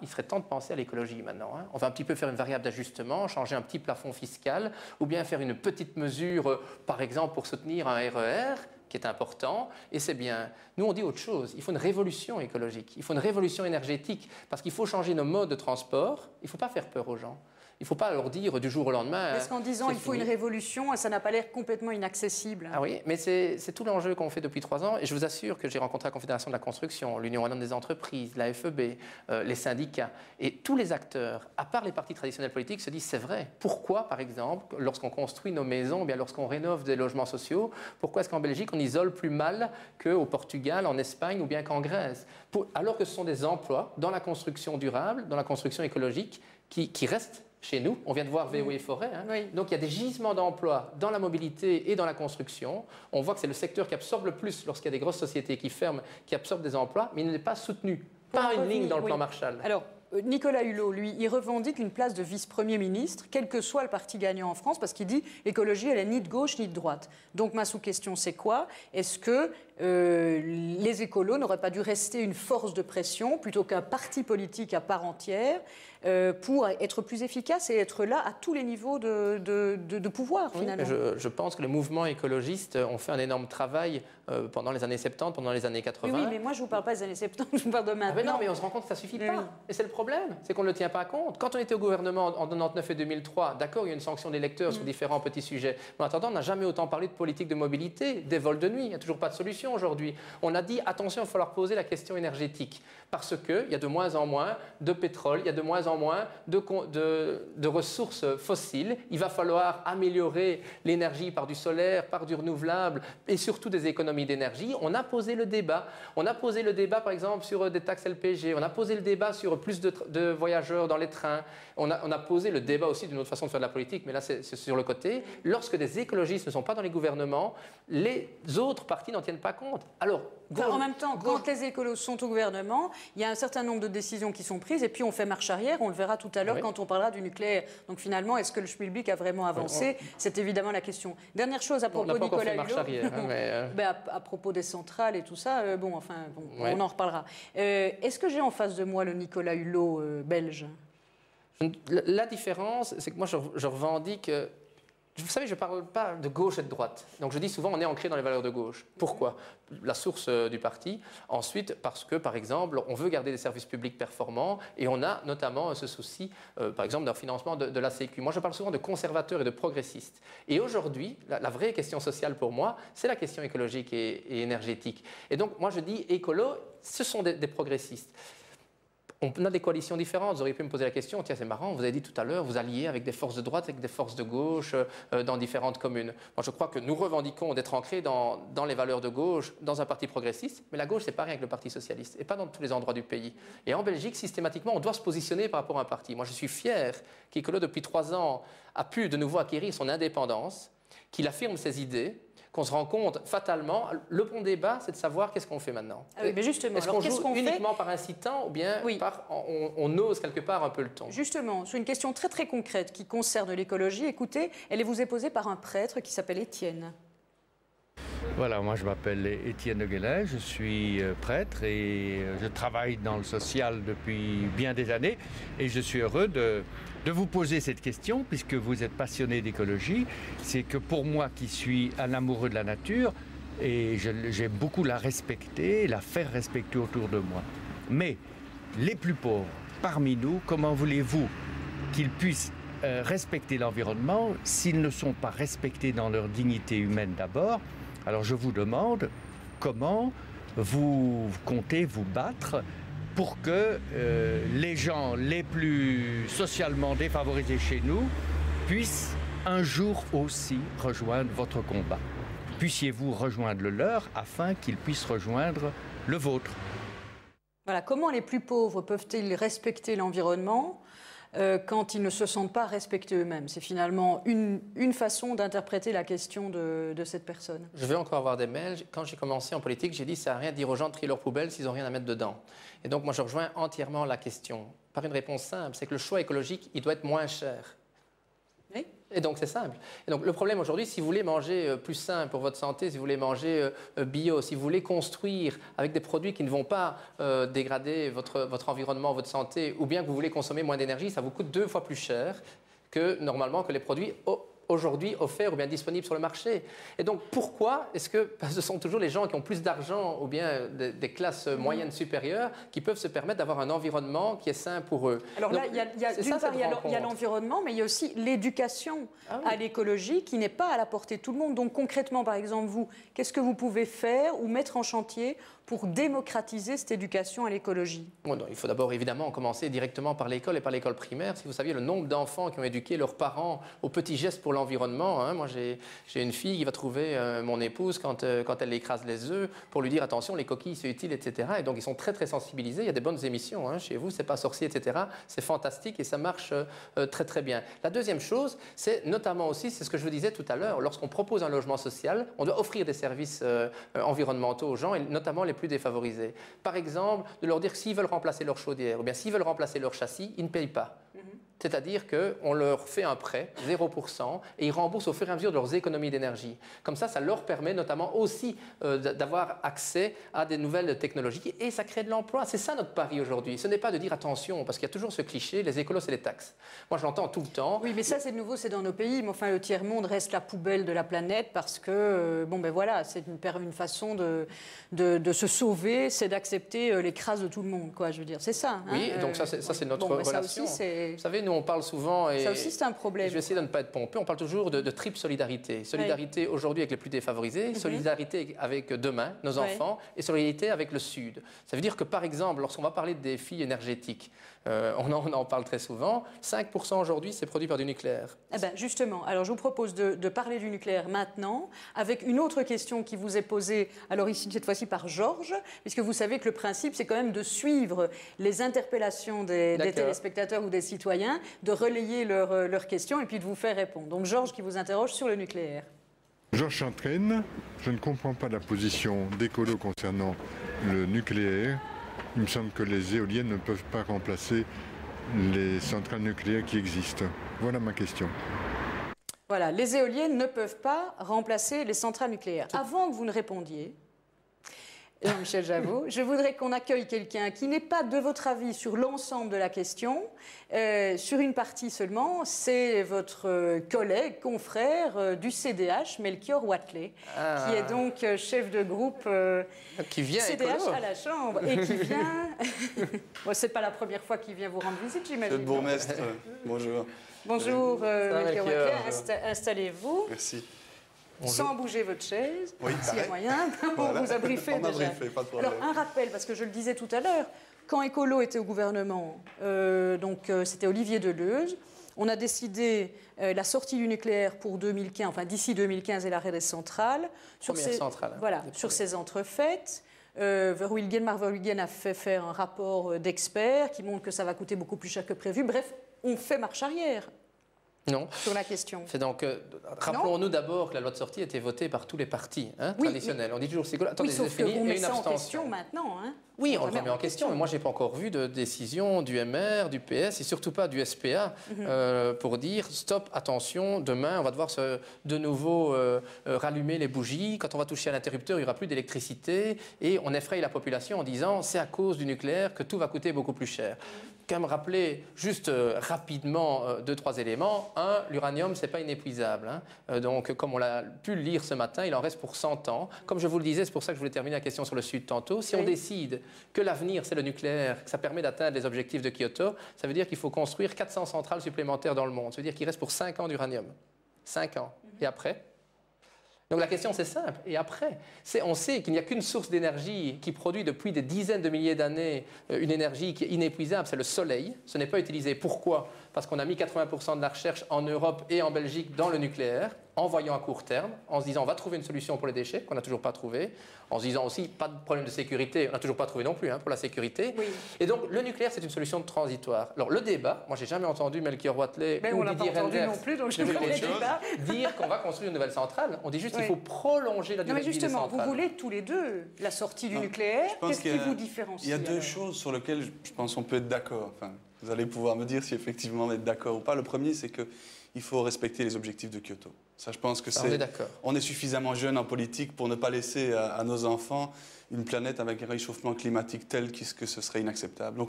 il serait temps de penser à l'écologie maintenant. On va un petit peu faire une variable d'ajustement, changer un petit plafond fiscal, ou bien faire une petite mesure, par exemple, pour soutenir un RER, qui est important, et c'est bien. Nous, on dit autre chose. Il faut une révolution écologique, il faut une révolution énergétique, parce qu'il faut changer nos modes de transport. Il ne faut pas faire peur aux gens. Il ne faut pas leur dire du jour au lendemain. Est-ce qu'en disant il faut une révolution, ça n'a pas l'air complètement inaccessible? Ah oui, mais c'est tout l'enjeu qu'on fait depuis 3 ans. Et je vous assure que j'ai rencontré la Confédération de la construction, l'Union wallonne des entreprises, la FEB, les syndicats. Et tous les acteurs, à part les partis traditionnels politiques, se disent c'est vrai. Pourquoi, par exemple, lorsqu'on construit nos maisons, ou bien lorsqu'on rénove des logements sociaux, pourquoi est-ce qu'en Belgique, on isole plus mal qu'au Portugal, en Espagne ou bien qu'en Grèce? Alors que ce sont des emplois dans la construction durable, dans la construction écologique, qui restent chez nous. On vient de voir VOE Forêt. Oui. Donc il y a des gisements d'emplois dans la mobilité et dans la construction. On voit que c'est le secteur qui absorbe le plus lorsqu'il y a des grosses sociétés qui ferment, qui absorbent des emplois, mais il n'est pas soutenu. Pas une ligne dans le plan Marshall. Alors, Nicolas Hulot, lui, il revendique une place de vice-premier ministre, quel que soit le parti gagnant en France, parce qu'il dit l'écologie, elle est ni de gauche ni de droite. Donc ma sous-question, c'est quoi? Est-ce que les écolos n'auraient pas dû rester une force de pression plutôt qu'un parti politique à part entière pour être plus efficace et être là à tous les niveaux de pouvoir, finalement? Je pense que les mouvements écologistes ont fait un énorme travail pendant les années 70, pendant les années 80. Oui, mais moi, je ne vous parle pas des années 70, je vous parle de maintenant. Non, mais on se rend compte que ça ne suffit pas. Et c'est le problème, c'est qu'on ne le tient pas compte. Quand on était au gouvernement en 1999 et 2003, d'accord, il y a une sanction des lecteurs sur différents petits sujets. Mais en attendant, on n'a jamais autant parlé de politique de mobilité, des vols de nuit. Il n'y a toujours pas de solution aujourd'hui. On a dit, attention, il va falloir poser la question énergétique. Parce qu'il y a de moins en moins de pétrole, il y a de moins en moins de ressources fossiles. Il va falloir améliorer l'énergie par du solaire, par du renouvelable et surtout des économies d'énergie. On a posé le débat. On a posé le débat, par exemple, sur des taxes LPG. On a posé le débat sur plus de voyageurs dans les trains. On a posé le débat aussi d'une autre façon de faire de la politique, mais là, c'est sur le côté. Lorsque des écologistes ne sont pas dans les gouvernements, les autres partis n'en tiennent pas compte. Alors, en même temps, quand les écolos sont au gouvernement, il y a un certain nombre de décisions qui sont prises et puis on fait marche arrière. On le verra tout à l'heure quand on parlera du nucléaire. Donc finalement, est-ce que le schmilblick a vraiment avancé? C'est évidemment la question. Dernière chose à propos de Nicolas Hulot, à propos des centrales et tout ça, on en reparlera. Est-ce que j'ai en face de moi le Nicolas Hulot belge? La différence, c'est que moi, je revendique... Vous savez, je ne parle pas de gauche et de droite. Donc je dis souvent, on est ancré dans les valeurs de gauche. Pourquoi? La source du parti. Ensuite, parce que, par exemple, on veut garder des services publics performants et on a notamment ce souci, par exemple, d'un financement de la Sécu. Moi, je parle souvent de conservateurs et de progressistes. Et aujourd'hui, la vraie question sociale pour moi, c'est la question écologique et énergétique. Et donc, moi, je dis, écolo, ce sont des progressistes. On a des coalitions différentes. Vous auriez pu me poser la question, tiens, c'est marrant, vous avez dit tout à l'heure, vous alliez avec des forces de droite, avec des forces de gauche dans différentes communes. Moi, je crois que nous revendiquons d'être ancrés dans les valeurs de gauche, dans un parti progressiste, mais la gauche, c'est pas rien avec le Parti socialiste, et pas dans tous les endroits du pays. Et en Belgique, systématiquement, on doit se positionner par rapport à un parti. Moi, je suis fier qu'Ecolo, depuis 3 ans, a pu de nouveau acquérir son indépendance, qu'il affirme ses idées, qu'on se rend compte fatalement. Le bon débat, c'est de savoir qu'est-ce qu'on fait maintenant. Ah oui, mais justement, est-ce qu'on joue uniquement par incitant ou bien on ose quelque part un peu le ton? Justement, c'est une question très très concrète qui concerne l'écologie. Écoutez, elle vous est posée par un prêtre qui s'appelle Étienne. Voilà, moi je m'appelle Étienne de Guélin, je suis prêtre et je travaille dans le social depuis bien des années et je suis heureux de vous poser cette question puisque vous êtes passionné d'écologie. C'est que pour moi qui suis un amoureux de la nature, et j'aime beaucoup la respecter, la faire respecter autour de moi. Mais les plus pauvres parmi nous, comment voulez-vous qu'ils puissent respecter l'environnement s'ils ne sont pas respectés dans leur dignité humaine d'abord? Alors je vous demande comment vous comptez vous battre pour que les gens les plus socialement défavorisés chez nous puissent un jour aussi rejoindre votre combat. Puissiez-vous rejoindre le leur afin qu'ils puissent rejoindre le vôtre. Voilà, comment les plus pauvres peuvent-ils respecter l'environnement quand ils ne se sentent pas respectés eux-mêmes? C'est finalement une façon d'interpréter la question de cette personne. Je vais encore avoir des mails. Quand j'ai commencé en politique, j'ai dit ça n'a rien à dire aux gens de trier leurs poubelles s'ils n'ont rien à mettre dedans. Et donc moi je rejoins entièrement la question par une réponse simple, c'est que le choix écologique, il doit être moins cher. Oui. Et donc c'est simple. Et donc le problème aujourd'hui, si vous voulez manger plus sain pour votre santé, si vous voulez manger bio, si vous voulez construire avec des produits qui ne vont pas dégrader votre environnement, votre santé, ou bien que vous voulez consommer moins d'énergie, ça vous coûte 2 fois plus cher que normalement que les produits aujourd'hui offerts ou bien disponibles sur le marché. Et donc pourquoi est-ce que ce sont toujours les gens qui ont plus d'argent ou bien des classes moyennes supérieures qui peuvent se permettre d'avoir un environnement qui est sain pour eux? Alors donc, là, d'une part, il y a l'environnement, mais il y a aussi l'éducation à l'écologie qui n'est pas à la portée de tout le monde. Donc concrètement, par exemple, vous, qu'est-ce que vous pouvez faire ou mettre en chantier pour démocratiser cette éducation à l'écologie? Bon, il faut d'abord évidemment commencer directement par l'école et par l'école primaire. Si vous saviez le nombre d'enfants qui ont éduqué leurs parents aux petits gestes pour l'environnement, hein. Moi j'ai une fille qui va trouver mon épouse quand elle écrase les œufs pour lui dire attention, les coquilles c'est utile, etc. Et donc ils sont très très sensibilisés. Il y a des bonnes émissions hein, chez vous, c'est pas sorcier, etc. C'est fantastique et ça marche très très bien. La deuxième chose, c'est notamment aussi, c'est ce que je vous disais tout à l'heure, lorsqu'on propose un logement social, on doit offrir des services environnementaux aux gens et notamment les plus défavorisés. Par exemple, de leur dire que s'ils veulent remplacer leur chaudière ou bien s'ils veulent remplacer leur châssis, ils ne payent pas. C'est-à-dire qu'on leur fait un prêt, 0%, et ils remboursent au fur et à mesure de leurs économies d'énergie. Comme ça leur permet notamment aussi d'avoir accès à des nouvelles technologies et ça crée de l'emploi. C'est ça notre pari aujourd'hui. Ce n'est pas de dire attention, parce qu'il y a toujours ce cliché, les écolos, c'est les taxes. Moi, je l'entends tout le temps. Oui, mais ça, c'est nouveau, c'est dans nos pays. Mais enfin, le tiers-monde reste la poubelle de la planète parce que, bon, ben voilà, c'est une façon de se sauver, c'est d'accepter les crasses de tout le monde, quoi, je veux dire. C'est ça. Hein, oui, donc ça, c'est notre relation. Ça aussi, vous savez, nous, on parle souvent... Et ça aussi, c'est un problème. Je vais essayer de ne pas être pompeux. On parle toujours de triple solidarité. Solidarité aujourd'hui avec les plus défavorisés, solidarité avec demain, nos enfants, et solidarité avec le Sud. Ça veut dire que, par exemple, lorsqu'on va parler des défis énergétiques, on en parle très souvent, 5% aujourd'hui, c'est produit par du nucléaire. Eh ben, justement, alors je vous propose de parler du nucléaire maintenant, avec une autre question qui vous est posée, alors ici, cette fois-ci par Georges, puisque vous savez que le principe, c'est quand même de suivre les interpellations des téléspectateurs ou des citoyens, de relayer leurs questions et puis de vous faire répondre. Donc Georges qui vous interroge sur le nucléaire. Georges Chantraine, je ne comprends pas la position d'écolo concernant le nucléaire. Il me semble que les éoliennes ne peuvent pas remplacer les centrales nucléaires qui existent. Voilà ma question. Voilà, les éoliennes ne peuvent pas remplacer les centrales nucléaires. Avant que vous ne répondiez, Jean-Michel Javot, je voudrais qu'on accueille quelqu'un qui n'est pas de votre avis sur l'ensemble de la question, sur une partie seulement. C'est votre collègue, confrère du CDH, Melchior Watley, qui est donc chef de groupe qui vient CDH à la Chambre et qui vient... Bon, c'est pas la première fois qu'il vient vous rendre visite, j'imagine. Monsieur le bourgmestre, bonjour. Bonjour, Melchior Watley, installez-vous. Merci. Sans bouger votre chaise, oui, s'il y a moyen, on vous a briefé déjà. Briefé, pas de problème. Alors, un rappel, parce que je le disais tout à l'heure, quand Écolo était au gouvernement, c'était Olivier Deleuze, on a décidé la sortie du nucléaire pour 2015, enfin d'ici 2015 et l'arrêt des centrales. Sur ces entrefaites. Mark Verwilgen a fait faire un rapport d'experts qui montre que ça va coûter beaucoup plus cher que prévu. Bref, on fait marche arrière. Non. Sur la question. C'est donc, rappelons-nous d'abord que la loi de sortie a été votée par tous les partis traditionnels. On dit toujours, attendez, sauf c'est fini, que vous et mettez une ça en abstention. question maintenant. Hein. Oui, on le remet en question. Mais moi, je n'ai pas encore vu de décision du MR, du PS et surtout pas du SPA pour dire stop, attention, demain, on va devoir de nouveau rallumer les bougies. Quand on va toucher à l'interrupteur, il n'y aura plus d'électricité et on effraie la population en disant c'est à cause du nucléaire que tout va coûter beaucoup plus cher. Quand même rappeler juste rapidement 2-3 éléments. Un, l'uranium, ce n'est pas inépuisable. Hein. Donc, comme on l'a pu le lire ce matin, il en reste pour 100 ans. Comme je vous le disais, c'est pour ça que je voulais terminer la question sur le Sud tantôt. Si on décide que l'avenir, c'est le nucléaire, que ça permet d'atteindre les objectifs de Kyoto, ça veut dire qu'il faut construire 400 centrales supplémentaires dans le monde. Ça veut dire qu'il reste pour 5 ans d'uranium. 5 ans. Et après ? Donc la question, c'est simple. Et après, on sait qu'il n'y a qu'une source d'énergie qui produit depuis des dizaines de milliers d'années une énergie qui est inépuisable, c'est le soleil. Ce n'est pas utilisé. Pourquoi ? Parce qu'on a mis 80% de la recherche en Europe et en Belgique dans le nucléaire, en voyant à court terme, en se disant on va trouver une solution pour les déchets, qu'on n'a toujours pas trouvé, en se disant aussi pas de problème de sécurité, on n'a toujours pas trouvé non plus pour la sécurité. Oui. Et donc le nucléaire, c'est une solution transitoire. Alors le débat, moi j'ai jamais entendu Melchior Watley ou Didier Reynders dire qu'on va construire une nouvelle centrale. On dit juste qu'il faut prolonger la durée de vie des centrales. Vous voulez tous les deux la sortie du nucléaire. Qu'est-ce qui vous différencie? Il y a deux choses sur lesquelles je pense qu'on peut être d'accord. Enfin, Vous allez pouvoir me dire si effectivement vous êtes d'accord ou pas. Le premier, c'est qu'il faut respecter les objectifs de Kyoto. Ça, je pense que on est d'accord. On est suffisamment jeune en politique pour ne pas laisser à nos enfants une planète avec un réchauffement climatique tel que ce serait inacceptable. Donc,